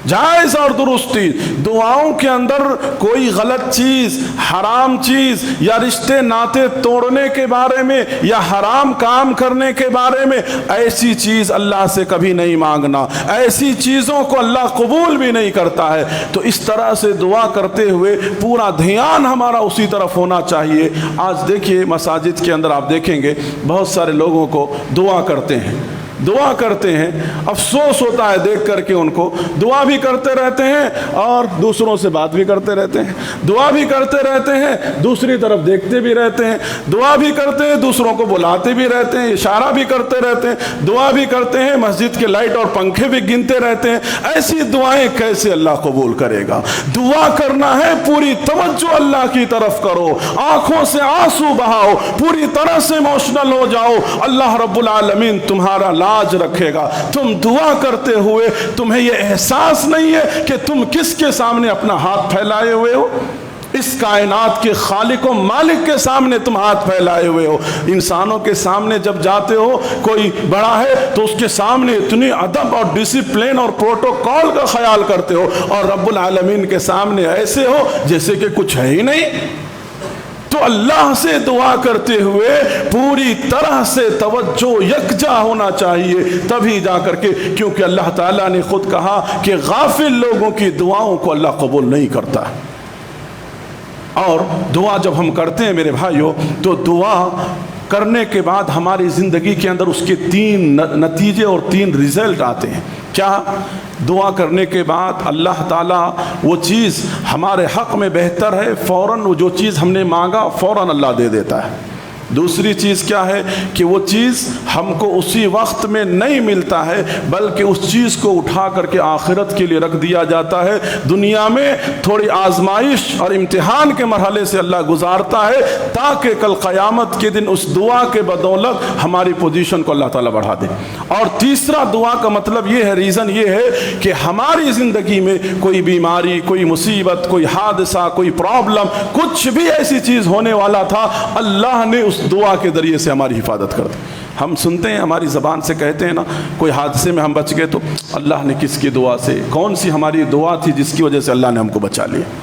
Speaker 1: جائز اور درستی۔ دعاؤں کے اندر کوئی غلط چیز، حرام چیز یا رشتے ناطے توڑنے کے بارے میں یا حرام کام کرنے کے بارے میں ایسی چیز اللہ سے کبھی نہیں مانگنا، ایسی چیزوں کو اللہ قبول بھی نہیں کرتا ہے۔ تو اس طرح سے دعا کرتے ہوئے پورا دھیان ہمارا اسی طرف ہونا چاہیے۔ آج دیکھیے مساجد کے اندر آپ دیکھیں گے بہت سارے لوگوں کو دعا کرتے ہیں، دعا کرتے ہیں، افسوس ہوتا ہے دیکھ کر کے ان کو، دعا بھی کرتے رہتے ہیں اور دوسروں سے بات بھی کرتے رہتے ہیں، دعا بھی کرتے رہتے ہیں دوسری طرف دیکھتے بھی رہتے ہیں، دعا بھی کرتے ہیں دوسروں کو بلاتے بھی رہتے ہیں، اشارہ بھی کرتے رہتے ہیں، دعا بھی کرتے ہیں مسجد کے لائٹ اور پنکھے بھی گنتے رہتے ہیں۔ ایسی دعائیں کیسے اللہ قبول کرے گا؟ دعا کرنا ہے پوری توجہ اللہ کی طرف کرو، آنکھوں سے آنسو بہاؤ، پوری طرح سے ایموشنل ہو جاؤ، اللہ رب العالمین تمہارا لاج رکھے گا۔ تم دعا کرتے ہوئے تمہیں یہ احساس نہیں ہے کہ تم کس کے سامنے اپنا ہاتھ پھیلائے ہوئے ہو؟ اس کائنات کے خالق و مالک کے سامنے تم ہاتھ پھیلائے ہوئے ہو۔ انسانوں کے سامنے جب جاتے ہو، کوئی بڑا ہے تو اس کے سامنے اتنی ادب اور ڈسپلن اور پروٹوکول کا خیال کرتے ہو، اور رب العالمین کے سامنے ایسے ہو جیسے کہ کچھ ہے ہی نہیں۔ تو اللہ سے دعا کرتے ہوئے پوری طرح سے توجہ یکجا ہونا چاہیے، تبھی جا کر کے، کیونکہ اللہ تعالیٰ نے خود کہا کہ غافل لوگوں کی دعاؤں کو اللہ قبول نہیں کرتا۔ اور دعا جب ہم کرتے ہیں میرے بھائیوں، تو دعا کرنے کے بعد ہماری زندگی کے اندر اس کے 3 نتیجے اور 3 رزلٹ آتے ہیں۔ کیا؟ دعا کرنے کے بعد اللہ تعالیٰ وہ چیز ہمارے حق میں بہتر ہے، فوراً وہ جو چیز ہم نے مانگا فوراً اللہ دے دیتا ہے۔ دوسری چیز کیا ہے کہ وہ چیز ہم کو اسی وقت میں نہیں ملتا ہے، بلکہ اس چیز کو اٹھا کر کے آخرت کے لیے رکھ دیا جاتا ہے۔ دنیا میں تھوڑی آزمائش اور امتحان کے مرحلے سے اللہ گزارتا ہے، تاکہ کل قیامت کے دن اس دعا کے بدولت ہماری پوزیشن کو اللہ تعالیٰ بڑھا دے۔ اور تیسرا دعا کا مطلب یہ ہے، ریزن یہ ہے کہ ہماری زندگی میں کوئی بیماری، کوئی مصیبت، کوئی حادثہ، کوئی پرابلم، کچھ بھی ایسی چیز ہونے والا تھا، اللہ نے اس دعا کے ذریعے سے ہماری حفاظت کر دی۔ ہم سنتے ہیں، ہماری زبان سے کہتے ہیں نا، کوئی حادثے میں ہم بچ گئے تو اللہ نے کس کی دعا سے، کون سی ہماری دعا تھی جس کی وجہ سے اللہ نے ہم کو بچا لیا۔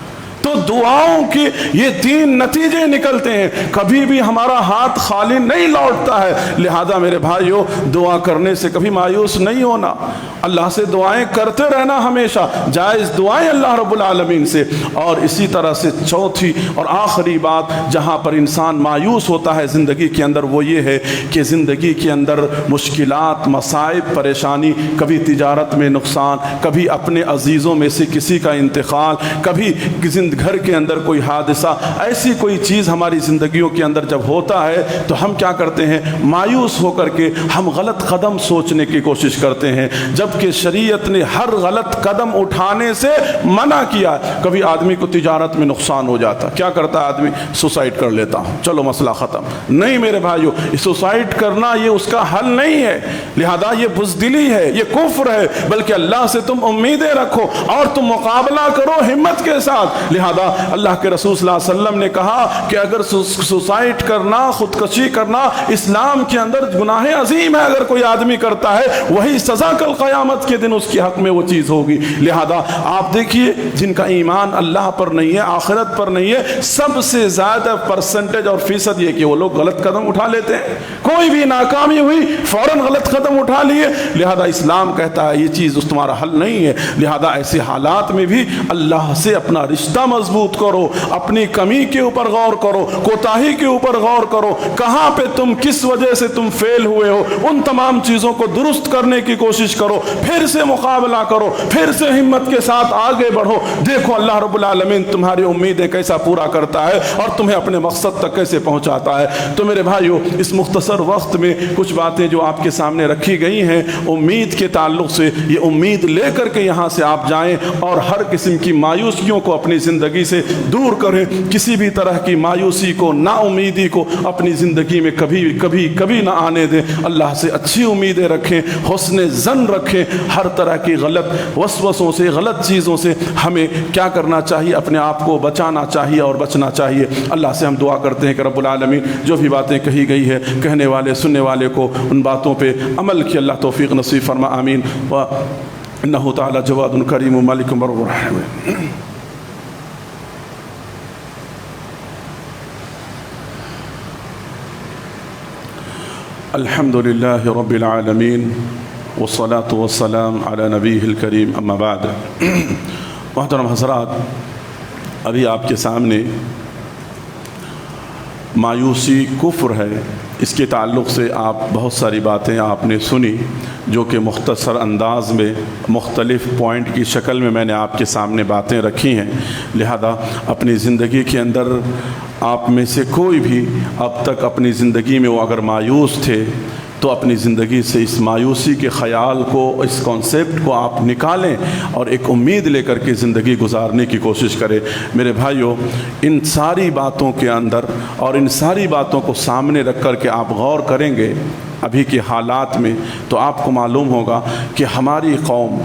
Speaker 1: تو دعاؤں کے یہ 3 نتیجے نکلتے ہیں، کبھی بھی ہمارا ہاتھ خالی نہیں لوٹتا ہے۔ لہذا میرے بھائیوں، دعا کرنے سے کبھی مایوس نہیں ہونا، اللہ سے دعائیں کرتے رہنا ہمیشہ، جائز دعائیں اللہ رب العالمین سے۔ اور اسی طرح سے چوتھی اور آخری بات جہاں پر انسان مایوس ہوتا ہے زندگی کے اندر، وہ یہ ہے کہ زندگی کے اندر مشکلات، مصائب، پریشانی، کبھی تجارت میں نقصان، کبھی اپنے عزیزوں میں سے کسی کا انتقال، کبھی گھر کے اندر کوئی حادثہ، ایسی کوئی چیز ہماری زندگیوں کے اندر جب ہوتا ہے تو ہم کیا کرتے ہیں؟ مایوس ہو کر کے ہم غلط قدم سوچنے کی کوشش کرتے ہیں، جبکہ شریعت نے ہر غلط قدم اٹھانے سے منع کیا۔ کبھی آدمی کو تجارت میں نقصان ہو جاتا، کیا کرتا ہے آدمی؟ سوسائڈ کر لیتا ہوں، چلو مسئلہ ختم۔ نہیں میرے بھائیو، سوسائڈ کرنا یہ اس کا حل نہیں ہے، لہذا یہ بزدلی ہے، یہ کفر ہے، بلکہ اللہ سے تم امیدیں رکھو اور تم مقابلہ کرو ہمت کے ساتھ۔ لہذا اللہ کے رسول صلی اللہ علیہ وسلم نے کہا کہ اگر سوسائڈ کرنا، خودکشی کرنا اسلام کے اندر گناہ عظیم ہے، اگر کوئی آدمی کرتا ہے وہی سزا کل قیامت کے دن اس کے حق میں وہ چیز ہوگی۔ لہذا آپ دیکھیے، جن کا ایمان اللہ پر نہیں ہے، آخرت پر نہیں ہے، سب سے زیادہ پرسنٹیج اور فیصد یہ کہ وہ لوگ غلط قدم اٹھا لیتے ہیں۔ کوئی بھی ناکامی ہوئی فوراً غلط قدم اٹھا لیے۔ لہذا اسلام کہتا ہے یہ چیز تمہارا حل نہیں ہے۔ لہذا ایسے حالات میں بھی اللہ سے اپنا رشتہ مضبوط کرو، اپنی کمی کے اوپر غور کرو، کوتاہی کے اوپر غور کرو، کہاں پہ تم کس وجہ سے تم فیل ہوئے ہو، ان تمام چیزوں کو درست کرنے کی کوشش کرو، پھر سے مقابلہ کرو، پھر سے ہمت کے ساتھ آگے بڑھو۔ دیکھو اللہ رب العالمین تمہاری امیدیں کیسا پورا کرتا ہے اور تمہیں اپنے مقصد تک کیسے پہنچاتا ہے۔ تو میرے بھائیو، اس مختصر وقت میں کچھ باتیں جو آپ کے سامنے رکھی گئی ہیں امید کے تعلق سے، یہ امید لے کر کے یہاں سے آپ جائیں اور ہر قسم کی مایوسیوں کو اپنی زندگی سے دور کریں۔ کسی بھی طرح کی مایوسی کو، نا امیدی کو اپنی زندگی میں کبھی نہ آنے دیں۔ اللہ سے اچھی امیدیں رکھیں، حسن ظن رکھیں۔ ہر طرح کی غلط وسوسوں سے، غلط چیزوں سے ہمیں کیا کرنا چاہیے؟ اپنے آپ کو بچانا چاہیے اور بچنا چاہیے۔ اللہ سے ہم دعا کرتے ہیں کہ رب العالمین جو بھی باتیں کہی گئی ہے، کہنے والے سننے والے کو ان باتوں پہ عمل کی اللہ توفیق نصیب فرما، آمین۔ انہ تعالی جواد کریم مالک بر الرحیم۔ الحمد للہ رب العالمین والصلاة والسلام علی نبیہ الکریم، اما بعد۔ محترم حضرات، ابھی آپ کے سامنے मायूसी कुफ्र है, इसके ताल्लुक़ से आप बहुत सारी बातें आपने सुनी जो कि मुख्तसर अंदाज में मुख्तलिफ़ पॉइंट की शक्ल में मैंने आपके सामने बातें रखी हैं। लिहाजा अपनी ज़िंदगी के अंदर आप में से कोई भी अब तक अपनी ज़िंदगी में वो अगर मायूस थे तो अपनी ज़िंदगी से इस मायूसी के ख़याल को, इस कॉन्सेप्ट को आप निकालें और एक उम्मीद लेकर के ज़िंदगी गुजारने की कोशिश करें। मेरे भाइयों, इन सारी बातों के अंदर और इन सारी बातों को सामने रख कर के आप गौर करेंगे अभी के हालात में, तो आपको मालूम होगा कि हमारी कौम,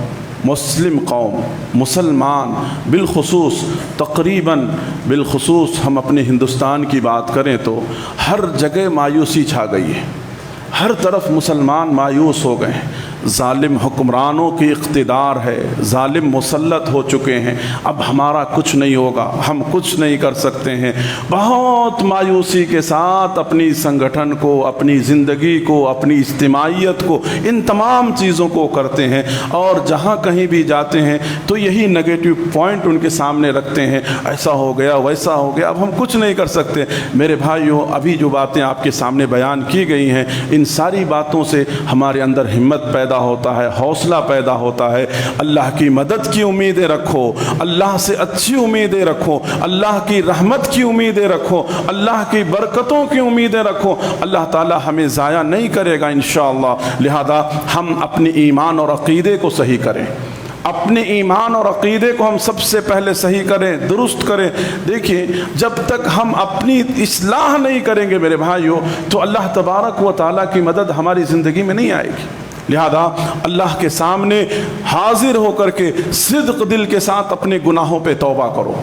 Speaker 1: मुस्लिम कौम, मुसलमान बिलखुसूस, तकरीबन बिलखुसूस हम अपने हिंदुस्तान की बात करें तो हर जगह मायूसी छा गई है। हर तरफ मुसलमान मायूस हो गए हैं। ज़ालिम हुक्मरानों की इक़्तिदार है, ज़ालिम मुसल्लत हो चुके हैं, अब हमारा कुछ नहीं होगा, हम कुछ नहीं कर सकते हैं। बहुत मायूसी के साथ अपनी संगठन को, अपनी ज़िंदगी को, अपनी इज्तिमाइयत को, इन तमाम चीज़ों को करते हैं और जहाँ कहीं भी जाते हैं तो यही नेगेटिव पॉइंट उनके सामने रखते हैं, ऐसा हो गया, वैसा हो गया, अब हम कुछ नहीं कर सकते। मेरे भाइयों, अभी जो बातें आपके सामने बयान की गई हैं, इन सारी बातों से हमारे अंदर हिम्मत पैदा होता है, हौसला पैदा होता है। अल्लाह की मदद की उम्मीदें रखो, अल्लाह से अच्छी उम्मीदें रखो, अल्लाह की रहमत की उम्मीदें रखो, अल्लाह की बरकतों की उम्मीदें रखो। अल्लाह ताला हमें ज़ाया नहीं करेगा इंशाअल्लाह। लिहाजा हम अपने ईमान और अक़ीदे को सही करें, अपने ईमान और अक़ीदे को हम सबसे पहले सही करें, दुरुस्त करें। देखिए, जब तक हम अपनी इस्लाह नहीं करेंगे मेरे भाइयों, तो अल्लाह तबारक व तआला की मदद हमारी ज़िंदगी में नहीं आएगी। लिहाजा अल्लाह के सामने हाजिर होकर के सिद्क़ दिल के साथ अपने गुनाहों पे तौबा करो,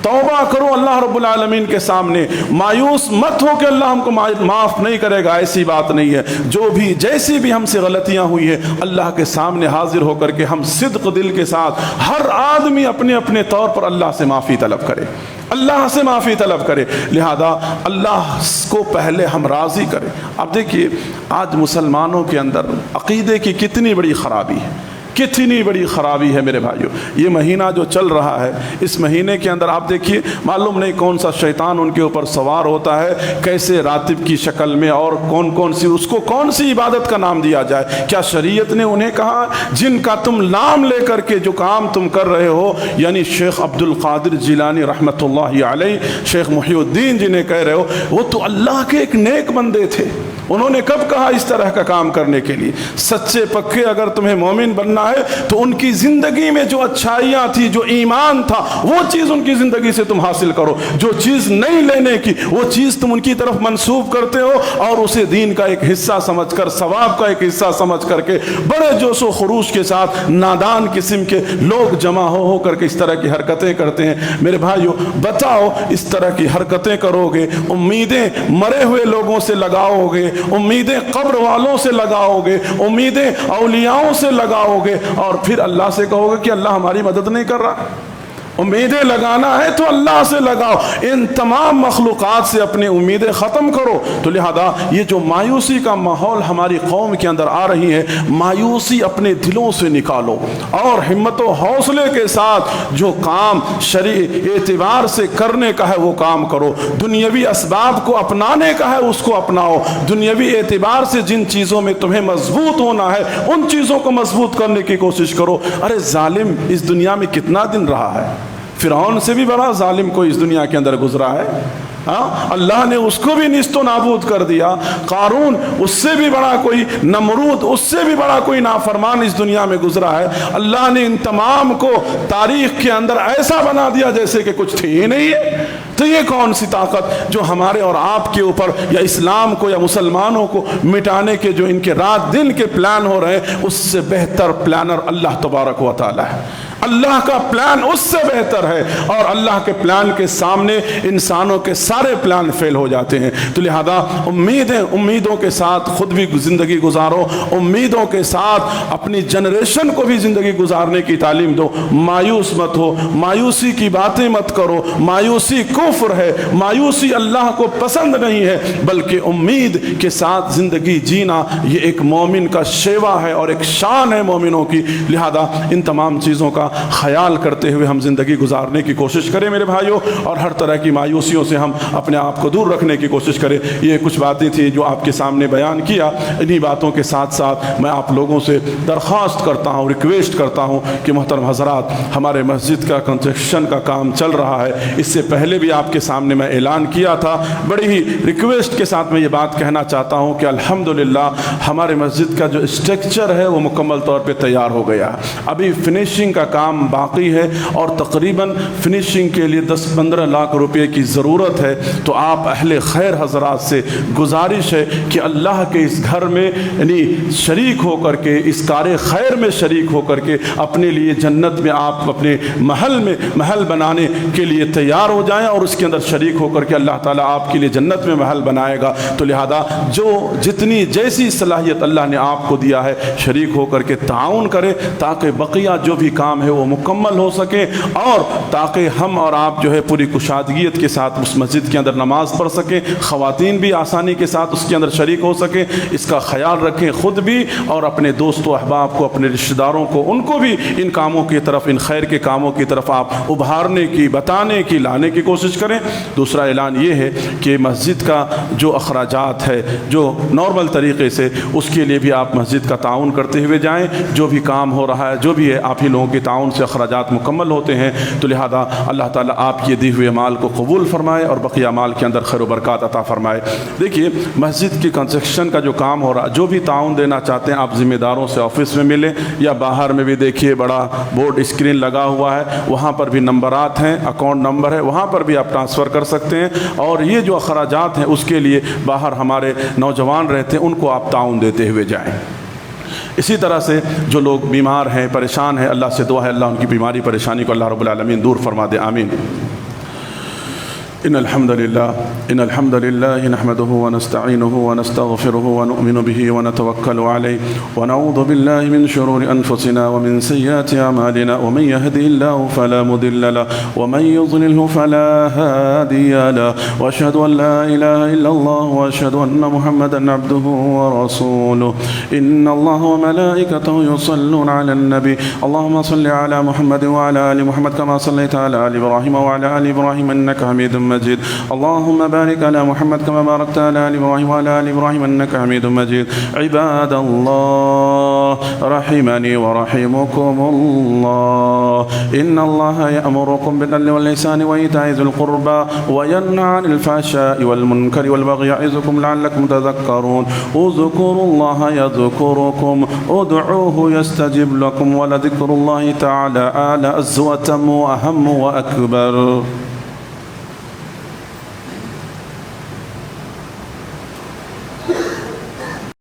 Speaker 1: तौबा करो अल्लाह रब्बुल आलमीन के सामने। मायूस मत हो कि अल्लाह हमको माफ़ नहीं करेगा, ऐसी बात नहीं है। जो भी, जैसी भी हमसे गलतियां हुई है, अल्लाह के सामने हाजिर होकर के हम सिद्क़ दिल के साथ, हर आदमी अपने अपने तौर पर अल्लाह से माफ़ी तलब करे, अल्लाह से माफ़ी तलब करे। लिहाजा अल्लाह को पहले हम राज़ी करें। अब देखिए, आज मुसलमानों के अंदर अक़ीदे की कितनी बड़ी ख़राबी है, कितनी बड़ी ख़राबी है मेरे भाइयों। ये महीना जो चल रहा है, इस महीने के अंदर आप देखिए, मालूम नहीं कौन सा शैतान उनके ऊपर सवार होता है, कैसे रातिब की शक्ल में, और कौन कौन सी, उसको कौन सी इबादत का नाम दिया जाए। क्या शरीयत ने उन्हें कहा जिनका तुम नाम लेकर के जो काम तुम कर रहे हो, यानी शेख अब्दुल क़ादिर जिलानी रहमतुल्लाहि अलैह, शेख मुहिउद्दीन जिन्हें कह रहे हो, वो तो अल्लाह के एक नेक बंदे थे। उन्होंने कब कहा इस तरह का काम करने के लिए? सच्चे पक्के अगर तुम्हें मोमिन बनना है तो उनकी ज़िंदगी में जो अच्छाइयाँ थी, जो ईमान था, वो चीज़ उनकी ज़िंदगी से तुम हासिल करो। जो चीज़ नहीं लेने की, वो चीज़ तुम उनकी तरफ मंसूब करते हो और उसे दीन का एक हिस्सा समझकर, सवाब का एक हिस्सा समझ करके बड़े जोशो खरूश के साथ नादान किस्म के लोग जमा हो करके इस तरह की हरकतें करते हैं। मेरे भाइयों, बताओ, इस तरह की हरकतें करोगे, उम्मीदें मरे हुए लोगों से लगाओगे, उम्मीदें कब्र वालों से लगाओगे, उम्मीदें औलियाओं से लगाओगे और फिर अल्लाह से कहोगे कि अल्लाह हमारी मदद नहीं कर रहा। उम्मीदें लगाना है तो अल्लाह से लगाओ, इन तमाम मखलूक़ात से अपनी उम्मीदें ख़त्म करो। तो लिहाजा ये जो मायूसी का माहौल हमारी कौम के अंदर आ रही है, मायूसी अपने दिलों से निकालो और हिम्मत व हौसले के साथ जो काम शरई एतबार से करने का है वो काम करो। दुनियावी असबाब को अपनाने का है उसको अपनाओ। दुनियावी एतबार से जिन चीज़ों में तुम्हें मजबूत होना है उन चीज़ों को मजबूत करने की कोशिश करो। अरे जालिम इस दुनिया में कितना दिन रहा है? फिरौन से भी बड़ा जालिम कोई इस दुनिया के अंदर गुजरा है? हाँ, अल्लाह ने उसको भी निस्तो नाबूद कर दिया। कारून, उससे भी बड़ा कोई, नमरूद, उससे भी बड़ा कोई नाफरमान इस दुनिया में गुजरा है। अल्लाह ने इन तमाम को तारीख के अंदर ऐसा बना दिया जैसे कि कुछ थी ही नहीं है। तो ये कौन सी ताकत जो हमारे और आपके ऊपर या इस्लाम को या मुसलमानों को मिटाने के जो इनके रात दिन के प्लान हो रहे हैं, उससे बेहतर प्लानर अल्लाह तबारक व तआला है। अल्लाह का प्लान उससे बेहतर है और अल्लाह के प्लान के सामने इंसानों के सारे प्लान फेल हो जाते हैं। तो लिहाजा उम्मीदों के साथ खुद भी ज़िंदगी गुजारो, उम्मीदों के साथ अपनी जनरेशन को भी ज़िंदगी गुजारने की तालीम दो। मायूस मत हो, मायूसी की बातें मत करो, मायूसी को کفر ہے، مایوسی اللہ کو پسند نہیں ہے، بلکہ امید کے ساتھ زندگی جینا یہ ایک مومن کا شیوا ہے اور ایک شان ہے مومنوں کی۔ لہذا ان تمام چیزوں کا خیال کرتے ہوئے ہم زندگی گزارنے کی کوشش کریں میرے بھائیوں، اور ہر طرح کی مایوسیوں سے ہم اپنے آپ کو دور رکھنے کی کوشش کریں۔ یہ کچھ باتیں تھیں جو آپ کے سامنے بیان کیا۔ انہی باتوں کے ساتھ ساتھ میں آپ لوگوں سے درخواست کرتا ہوں، ریکویسٹ کرتا ہوں کہ محترم حضرات، ہمارے مسجد کا کنسٹرکشن کا کام چل رہا ہے، اس سے پہلے بھی آپ کے سامنے میں اعلان کیا تھا۔ بڑی ہی ریکویسٹ کے ساتھ میں یہ بات کہنا چاہتا ہوں کہ الحمدللہ ہمارے مسجد کا جو اسٹرکچر ہے وہ مکمل طور پہ تیار ہو گیا ہے۔ ابھی فنیشنگ کا کام باقی ہے اور تقریباً فنیشنگ کے لیے 10-15 لاکھ روپے کی ضرورت ہے۔ تو آپ اہل خیر حضرات سے گزارش ہے کہ اللہ کے اس گھر میں یعنی شریک ہو کر کے، اس کار خیر میں شریک ہو کر کے اپنے لیے جنت میں آپ اپنے محل بنانے کے لیے تیار ہو جائیں اور اس کے اندر شریک ہو کر کے اللہ تعالیٰ آپ کے لیے جنت میں محل بنائے گا۔ تو لہذا جتنی جیسی صلاحیت اللہ نے آپ کو دیا ہے شریک ہو کر کے تعاون کریں، تاکہ بقیہ جو بھی کام ہے وہ مکمل ہو سکے، اور تاکہ ہم اور آپ جو ہے پوری کشادگیت کے ساتھ اس مسجد کے اندر نماز پڑھ سکیں، خواتین بھی آسانی کے ساتھ اس کے اندر شریک ہو سکیں۔ اس کا خیال رکھیں خود بھی اور اپنے دوست و احباب کو، اپنے رشتہ داروں کو، ان کو بھی ان کاموں کی طرف، ان خیر کے کاموں کی طرف آپ ابھارنے کی، بتانے کی، لانے کی کوشش کریں۔ دوسرا اعلان یہ ہے کہ مسجد کا جو اخراجات ہے جو نارمل طریقے سے، اس کے لیے بھی آپ مسجد کا تعاون کرتے ہوئے جائیں۔ جو بھی کام ہو رہا ہے، جو بھی ہے، آپ ہی لوگوں کے تعاون سے اخراجات مکمل ہوتے ہیں۔ تو لہذا اللہ تعالیٰ آپ کے دیے ہوئے مال کو قبول فرمائے اور بقیہ مال کے اندر خیر و برکات عطا فرمائے۔ دیکھیے مسجد کی کنسٹرکشن کا جو کام ہو رہا ہے، جو بھی تعاون دینا چاہتے ہیں آپ ذمہ داروں سے آفس میں ملیں، یا باہر میں بھی دیکھیے بڑا بورڈ اسکرین لگا ہوا ہے، وہاں پر بھی نمبرات ہیں، اکاؤنٹ نمبر ہے، وہاں پر بھی آپ ٹرانسفر کر سکتے ہیں۔ اور یہ جو اخراجات ہیں اس کے لیے باہر ہمارے نوجوان رہتے ہیں، ان کو آپ تعاون دیتے ہوئے جائیں۔ اسی طرح سے جو لوگ بیمار ہیں، پریشان ہیں، اللہ سے دعا ہے اللہ ان کی بیماری پریشانی کو اللہ رب العالمین دور فرما دے، آمین۔ إن الحمد لله نحمده ونستعينه ونستغفره ونؤمن به ونتوكل عليه ونعوذ بالله من شرور أنفسنا ومن سيئات أعمالنا ومن يهده الله فلا مضل له ومن يضلله فلا هادي له وأشهد أن لا إله إلا الله وأشهد أن محمدا عبده ورسوله إن الله وملائكته يصلون على النبي اللهم صل على محمد وعلى آل محمد كما صليت على آل إبراهيم وعلى آل إبراهيم إنك حميد مجيد اللهم بارك على محمد كما باركت على آل إبراهيم وعلى آل إبراهيم إنك حميد مجيد عباد الله رحمني ورحمكم الله إن الله يأمركم بالعدل والإحسان وإيتاء ذي القربى وينهى عن الفحشاء والمنكر والبغي يعظكم لعلكم تذكرون اذكروا الله يذكركم ادعوه يستجب لكم ولذكر الله تعالى أعلى أعز وأتم وأهم وأكبر